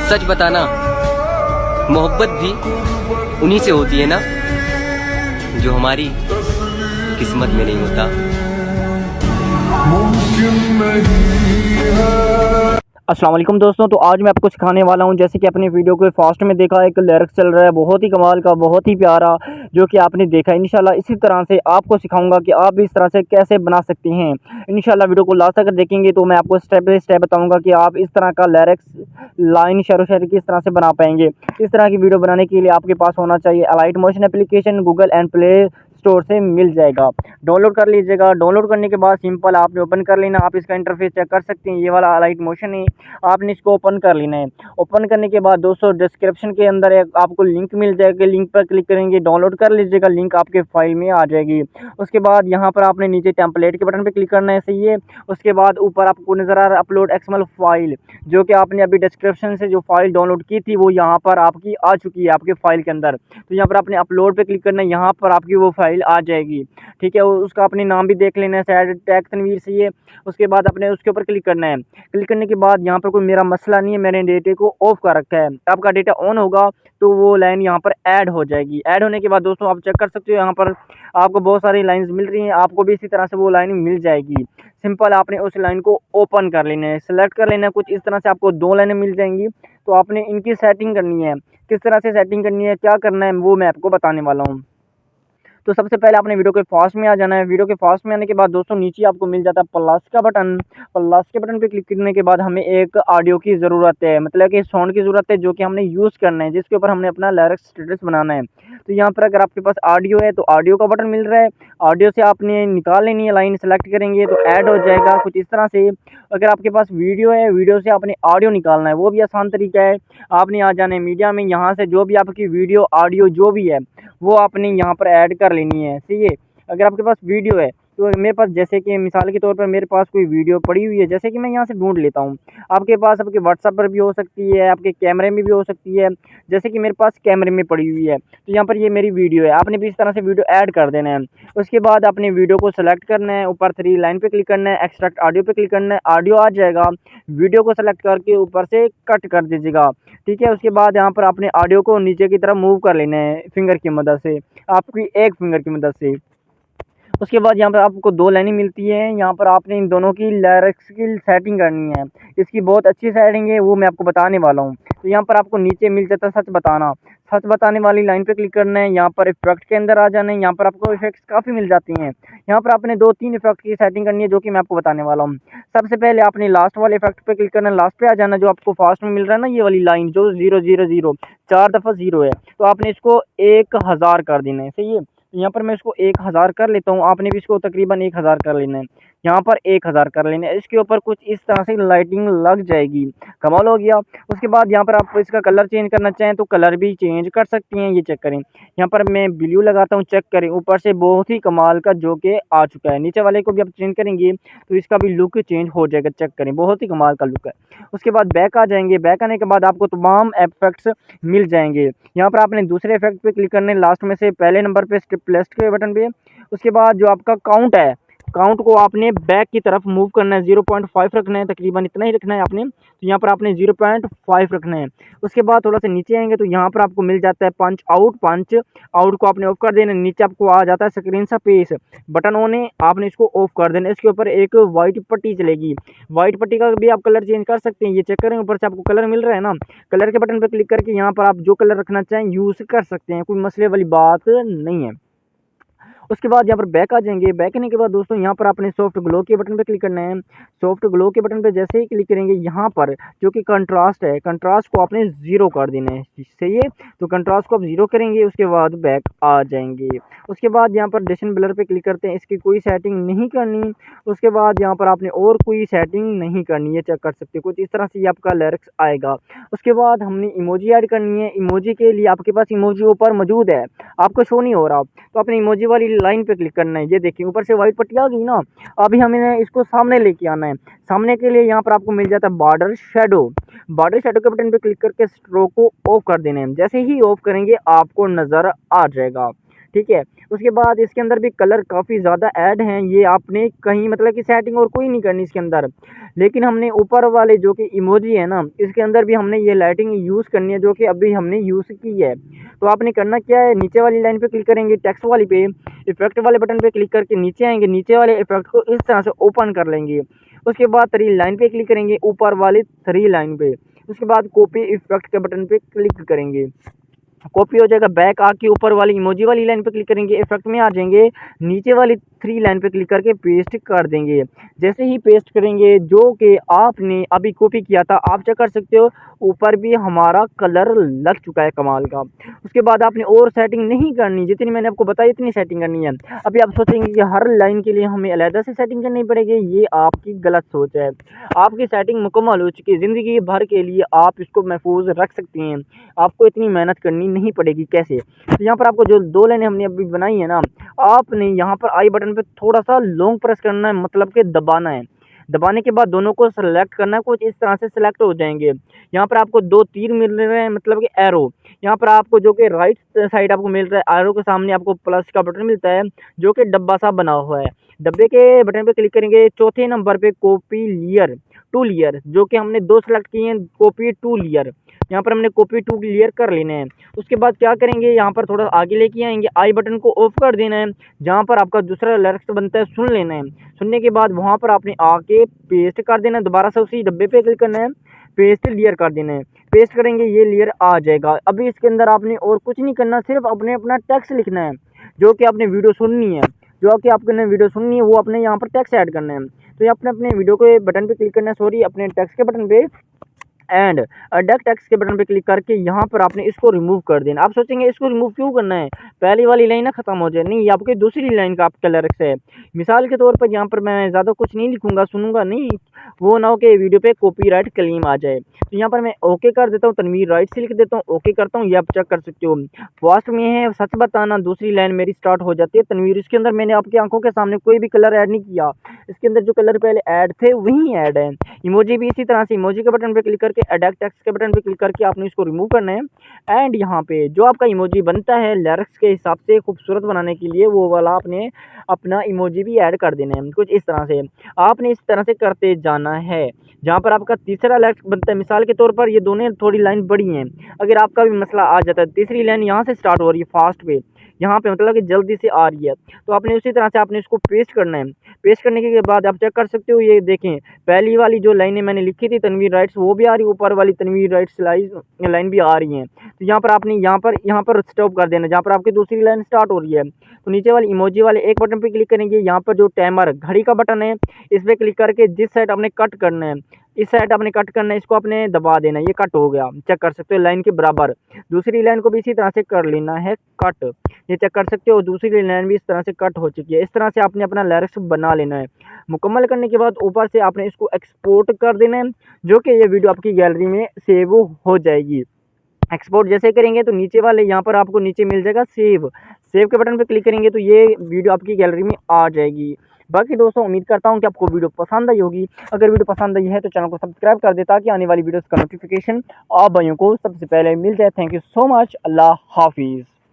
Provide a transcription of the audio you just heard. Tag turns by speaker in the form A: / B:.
A: सच बताना, मोहब्बत भी उन्हीं से होती है ना जो हमारी किस्मत में नहीं होता।
B: अस्सलाम वालेकुम दोस्तों, तो आज मैं आपको सिखाने वाला हूं, जैसे कि अपने वीडियो को फास्ट में देखा, एक लिरिक्स चल रहा है बहुत ही कमाल का, बहुत ही प्यारा, जो कि आपने देखा। इंशाल्लाह इसी तरह से आपको सिखाऊंगा कि आप भी इस तरह से कैसे बना सकती हैं। इंशाल्लाह वीडियो को लास्ट तक देखेंगे तो मैं आपको स्टेप बाय स्टेप बताऊंगा कि आप इस तरह का लिरिक्स लाइन शेरो शेर किस तरह से बना पाएंगे। इस तरह की वीडियो बनाने के लिए आपके पास होना चाहिए Alight Motion application, Google and Play Store से मिल जाएगा। डाउनलोड कर लीजिएगा। डाउनलोड करने के बाद सिंपल आपने ओपन कर लेना। आप इसका इंटरफेस चेक कर सकते हैं, ये वाला लाइट मोशन है, आपने इसको ओपन कर लेना है। ओपन करने के बाद दोस्तों डिस्क्रिप्शन के अंदर एक आपको लिंक मिल जाएगी, लिंक पर क्लिक करेंगे, डाउनलोड कर लीजिएगा, लिंक आपके फाइल में आ जाएगी। उसके बाद यहाँ पर आपने नीचे टेम्पलेट के बटन पर क्लिक करना है, सही है। उसके बाद ऊपर आपको नजर आ रहा है अपलोड एक्सएमएल फाइल, जो कि आपने अभी डिस्क्रिप्शन से जो फाइल डाउनलोड की थी वो यहाँ पर आपकी आ चुकी है आपके फाइल के अंदर। तो यहाँ पर आपने अपलोड पे क्लिक करना है, यहाँ पर आपकी वो फाइल आ जाएगी। ठीक है, उसका अपने नाम भी देख लेना है, शायद टैग तनवीर से है। उसके बाद अपने उसके ऊपर क्लिक करना है। क्लिक करने के बाद यहाँ पर कोई मेरा मसला नहीं है, मैंने डेटा को ऑफ कर रखा है। आपका डेटा ऑन होगा तो वो लाइन यहाँ पर ऐड हो जाएगी। ऐड होने के बाद दोस्तों आप चेक कर सकते हो, यहाँ पर आपको बहुत सारी लाइंस मिल रही हैं, आपको भी इसी तरह से वो लाइन मिल जाएगी। सिंपल आपने उस लाइन को ओपन कर लेना है, सेलेक्ट कर लेना है। कुछ इस तरह से आपको दो लाइनें मिल जाएंगी। तो आपने इनकी सेटिंग करनी है, किस तरह से सेटिंग करनी है, क्या करना है, वो मैं आपको बताने वाला हूँ। तो सबसे पहले आपने वीडियो के फास्ट में आ जाना है। वीडियो के फास्ट में आने के बाद दोस्तों नीचे आपको मिल जाता है प्लस का बटन। प्लस के बटन पे क्लिक करने के बाद हमें एक ऑडियो की ज़रूरत है, मतलब कि साउंड की ज़रूरत है, जो कि हमने यूज़ करना है, जिसके ऊपर हमने अपना लिरिक्स स्टेटस बनाना है। तो यहाँ पर अगर आपके पास ऑडियो है तो ऑडियो का बटन मिल रहा है, ऑडियो से आपने निकाल लेनी है, लाइन सेलेक्ट करेंगे तो ऐड हो जाएगा कुछ इस तरह से। अगर आपके पास वीडियो है, वीडियो से आपने ऑडियो निकालना है, वो भी आसान तरीका है। आपने आ जाना है मीडिया में, यहाँ से जो भी आपकी वीडियो ऑडियो जो भी है वो आपने यहाँ पर ऐड कर लेनी है, सही है। अगर आपके पास वीडियो है तो मेरे पास, जैसे कि मिसाल के तौर पर मेरे पास कोई वीडियो पड़ी हुई है, जैसे कि मैं यहाँ से ढूंढ लेता हूँ। आपके पास आपके व्हाट्सएप पर भी हो सकती है, आपके कैमरे में भी हो सकती है, जैसे कि मेरे पास कैमरे में पड़ी हुई है। तो यहाँ पर ये मेरी वीडियो है, आपने भी इस तरह से वीडियो ऐड कर देना है। उसके बाद आपने वीडियो को सेलेक्ट करना है, ऊपर थ्री लाइन पे क्लिक करना है, एक्सट्रैक्ट ऑडियो पे क्लिक करना है, ऑडियो आ जाएगा। वीडियो को सेलेक्ट करके ऊपर से कट कर दीजिएगा, ठीक है। उसके बाद यहाँ पर आपने ऑडियो को नीचे की तरफ मूव कर लेना है फिंगर की मदद से, आपकी एक फिंगर की मदद से। उसके बाद यहाँ पर आपको दो लाइनें मिलती हैं, यहाँ पर आपने इन दोनों की लिरिक्स की सेटिंग करनी है। इसकी बहुत अच्छी सेटिंग है, वो मैं आपको बताने वाला हूँ। तो यहाँ पर आपको नीचे मिल जाता है सच बताना, सच बताने वाली लाइन पे क्लिक करना है। यहाँ पर इफेक्ट के अंदर आ जाना है, यहाँ पर आपको इफेक्ट्स काफ़ी मिल जाती हैं। यहाँ पर आपने दो तीन इफेक्ट की सेटिंग करनी है, जो कि मैं आपको बताने वाला हूँ। सबसे पहले आपने लास्ट वाले इफेक्ट पे क्लिक करना है, लास्ट पे आ जाना, जो आपको फास्ट में मिल रहा है ना, ये वाली लाइन जो 000 4 दफ़ा 0 है, तो आपने इसको 1000 कर देना है, सही है। तो यहाँ पर मैं इसको 1000 कर लेता हूँ, आपने भी इसको तकरीबन 1000 कर लेना है। यहाँ पर 1000 कर लेना है। इसके ऊपर कुछ इस तरह से लाइटिंग लग जाएगी, कमाल हो गया। उसके बाद यहाँ पर आप इसका कलर चेंज करना चाहें तो कलर भी चेंज कर सकती हैं, ये चेक करें। यहाँ पर मैं ब्लू लगाता हूँ, चेक करें, ऊपर से बहुत ही कमाल का जो कि आ चुका है। नीचे वाले को भी आप चेंज करेंगे तो इसका भी लुक चेंज हो जाएगा, चेक करें, बहुत ही कमाल का लुक है। उसके बाद बैक आ जाएंगे, बैक आने के बाद आपको तमाम इफेक्ट्स मिल जाएंगे। यहाँ पर आपने दूसरे इफेक्ट पे क्लिक करने, लास्ट में से पहले नंबर पे प्लस के बटन पे। उसके बाद जो आपका काउंट है, काउंट को आपने बैक की तरफ मूव करना है, 0.5 रखना है, तकरीबन इतना ही रखना है आपने। तो यहाँ पर आपने 0.5 रखना है। उसके बाद थोड़ा सा नीचे आएंगे तो यहाँ पर आपको मिल जाता है पंच आउट, पंच आउट को आपने ऑफ कर देना। नीचे आपको आ जाता है स्क्रीन सा पेस, बटन ऑन है, आपने इसको ऑफ कर देना। इसके ऊपर एक वाइट पट्टी चलेगी, वाइट पट्टी का भी आप कलर चेंज कर सकते हैं, ये चेक करें, ऊपर से आपको कलर मिल रहा है ना। कलर के बटन पर क्लिक करके यहाँ पर आप जो कलर रखना चाहें यूज़ कर सकते हैं, कोई मसले वाली बात नहीं है। उसके बाद यहाँ पर बैक आ जाएंगे। बैक आने के बाद दोस्तों यहाँ पर आपने सॉफ्ट ग्लो के बटन पे क्लिक करना है। सॉफ्ट ग्लो के बटन पे जैसे ही क्लिक करेंगे, यहाँ पर जो कि कंट्रास्ट है, कंट्रास्ट को आपने 0 कर देना है, सही है। तो कंट्रास्ट को आप 0 करेंगे, उसके बाद बैक आ जाएंगे। उसके बाद यहाँ पर डिशन ब्लर पे क्लिक करते हैं, इसकी कोई सेटिंग नहीं करनी। उसके बाद यहाँ पर आपने और कोई सेटिंग नहीं करनी है, चेक कर सकते हो, कुछ इस तरह से आपका लिरिक्स आएगा। उसके बाद हमने इमोजी ऐड करनी है। इमोजी के लिए आपके पास इमोजी ऊपर मौजूद है, आपको शो नहीं हो रहा, तो अपने इमोजी वाली लाइन पे क्लिक करना है। ये देखिए ऊपर से वाइट पट्टी आ गई ना, अभी हमें इसको सामने लेके आना है। सामने के लिए यहाँ पर आपको मिल जाता है बॉर्डर शेडो। बॉर्डर शेडो के बटन पे क्लिक करके स्ट्रोक को ऑफ कर देना है। जैसे ही ऑफ करेंगे आपको नज़र आ जाएगा, ठीक है। उसके बाद इसके अंदर भी कलर काफ़ी ज़्यादा ऐड हैं, ये आपने कहीं मतलब कि सेटिंग और कोई नहीं करनी इसके अंदर। लेकिन हमने ऊपर वाले जो कि इमोजी है ना, इसके अंदर भी हमने ये लाइटिंग यूज़ करनी है, जो कि अभी हमने यूज़ की है। तो आपने करना क्या है, नीचे वाली लाइन पे क्लिक करेंगे, टेक्स्ट वाली पे, इफेक्ट वाले बटन पे क्लिक करके नीचे आएंगे, नीचे वाले इफेक्ट को इस तरह से ओपन कर लेंगे। उसके बाद थ्री लाइन पे क्लिक करेंगे, ऊपर वाली थ्री लाइन पे। उसके बाद कॉपी इफेक्ट के बटन पे क्लिक करेंगे, कॉपी हो जाएगा। बैक आके ऊपर वाली इमोजी वाली लाइन पे क्लिक करेंगे, इफेक्ट में आ जाएंगे, नीचे वाली थ्री लाइन पे क्लिक करके पेस्ट कर देंगे। जैसे ही पेस्ट करेंगे, जो कि आपने अभी कॉपी किया था, आप चेक कर सकते हो ऊपर भी हमारा कलर लग चुका है कमाल का। उसके बाद आपने और सेटिंग नहीं करनी, जितनी मैंने आपको बताई इतनी सेटिंग करनी है। अभी आप सोचेंगे कि हर लाइन के लिए हमें अलहदा से सेटिंग करनी पड़ेगी, ये आपकी गलत सोच है। आपकी सेटिंग मुकम्मल हो चुकी है, ज़िंदगी भर के लिए आप इसको महफूज रख सकती हैं, आपको इतनी मेहनत करनी नहीं पड़ेगी। कैसे, तो यहाँ पर आपको जो दो लाइनें हमने अभी बनाई है ना, आपने यहाँ पर आई बटन पे थोड़ा सा लॉन्ग प्रेस करना है, मतलब कि दबाना है। दबाने के बाद दोनों को सेलेक्ट करना है, कुछ इस तरह से सेलेक्ट हो जाएंगे। यहाँ पर आपको दो तीर मिल रहे हैं, मतलब कि एरो। यहाँ पर आपको जो कि राइट साइड आपको मिल रहा है, एरो के सामने आपको प्लस का बटन मिलता है, जो कि डब्बा सा बना हुआ है। डब्बे के बटन पे क्लिक करेंगे, चौथे नंबर पे कॉपी लेयर टू लेयर, जो कि हमने दो सेलेक्ट किए हैं, कॉपी टू लेयर। यहाँ पर हमने कॉपी टू लेयर कर लेना है। उसके बाद क्या करेंगे, यहाँ पर थोड़ा आगे लेके आएंगे, आई बटन को ऑफ कर देना है। जहाँ पर आपका दूसरा लिरिक्स बनता है सुन लेना है। सुनने के बाद वहाँ पर आपने आके पेस्ट कर देना है, दोबारा से उसी डब्बे पे क्लिक करना है, पेस्ट लेयर कर देना है। पेस्ट करेंगे, ये लेयर आ जाएगा। अभी इसके अंदर आपने और कुछ नहीं करना, सिर्फ अपने अपना टेक्स्ट लिखना है, जो कि आपने वीडियो सुननी है, जो कि आपने वीडियो सुननी है वो अपने यहाँ पर टेक्स्ट ऐड करना है। तो ये अपने वीडियो के बटन पे क्लिक करना है, सॉरी अपने टेक्स्ट के बटन पे, एंड डक टेक्स्ट के बटन पे क्लिक करके यहाँ पर आपने इसको रिमूव कर देना। आप सोचेंगे इसको रिमूव क्यों करना है, पहली वाली लाइन ना खत्म हो जाए, नहीं, ये आपकी दूसरी लाइन का आपका लिरिक्स है। मिसाल के तौर पर यहाँ पर मैं ज़्यादा कुछ नहीं लिखूंगा, सुनूंगा नहीं, वो ना हो कि वीडियो पे कॉपीराइट क्लेम आ जाए। तो यहाँ पर मैं ओके कर देता हूँ, तनवीर राइट से लिख देता हूँ, ओके करता हूँ। ये आप चेक कर सकते हो, फास्ट में है, सच बताना दूसरी लाइन मेरी स्टार्ट हो जाती है तनवीर। इसके अंदर मैंने आपकी आंखों के सामने कोई भी कलर ऐड नहीं किया, इसके अंदर जो कलर पहले ऐड थे वही ऐड है। इमोजी भी इसी तरह से, इमोजी के बटन पे क्लिक करके एडक टेक्स्ट के बटन पे क्लिक करके आपने इसको रिमूव करना है। एंड यहाँ पे जो आपका इमोजी बनता है लिरिक्स के हिसाब से खूबसूरत बनाने के लिए, वो वाला आपने अपना इमोजी भी ऐड कर देना है, कुछ इस तरह से आपने इस तरह से करते जाना है। जहाँ पर आपका तीसरा लिरिक्स बनता है, मिसाल के तौर पर ये दोनों थोड़ी लाइन बड़ी हैं, अगर आपका भी मसला आ जाता है, तीसरी लाइन यहाँ से स्टार्ट हो रही है फास्ट पे, यहाँ पे मतलब कि जल्दी से आ रही है, तो आपने उसी तरह से आपने इसको पेस्ट करना है। पेस्ट करने के बाद आप चेक कर सकते हो, ये देखें पहली वाली जो लाइनें मैंने लिखी थी तनवीर राइट्स, वो भी आ रही है, ऊपर वाली तनवीर राइट्स लाइन भी आ रही है। तो यहाँ पर आपने यहाँ पर स्टॉप कर देना, जहाँ पर आपकी दूसरी लाइन स्टार्ट हो रही है। तो नीचे वाले इमोजी वाले एक बटन पे क्लिक करेंगे, यहाँ पर जो टाइमर घड़ी का बटन है, इस पर क्लिक करके जिस साइड आपने कट करना है, इस साइड आपने कट करना है, इसको आपने दबा देना, ये कट हो गया, चेक कर सकते हो लाइन के बराबर। दूसरी लाइन को भी इसी तरह से कर लेना है कट, ये चेक कर सकते हो, दूसरी लाइन भी इस तरह से कट हो चुकी है। इस तरह से आपने अपना लिरिक्स बना लेना है। मुकम्मल करने के बाद ऊपर से आपने इसको एक्सपोर्ट कर देना है, जो कि ये वीडियो आपकी गैलरी में सेव हो जाएगी। एक्सपोर्ट जैसे करेंगे तो नीचे वाले यहाँ पर आपको नीचे मिल जाएगा सेव, सेव के बटन पर क्लिक करेंगे तो ये वीडियो आपकी गैलरी में आ जाएगी। बाकी दोस्तों उम्मीद करता हूँ कि आपको वीडियो पसंद आई होगी। अगर वीडियो पसंद आई है तो चैनल को सब्सक्राइब कर दे, ताकि आने वाली वीडियोस का नोटिफिकेशन आप भाइयों को सबसे पहले मिल जाए। थैंक यू सो मच, अल्लाह हाफिज़।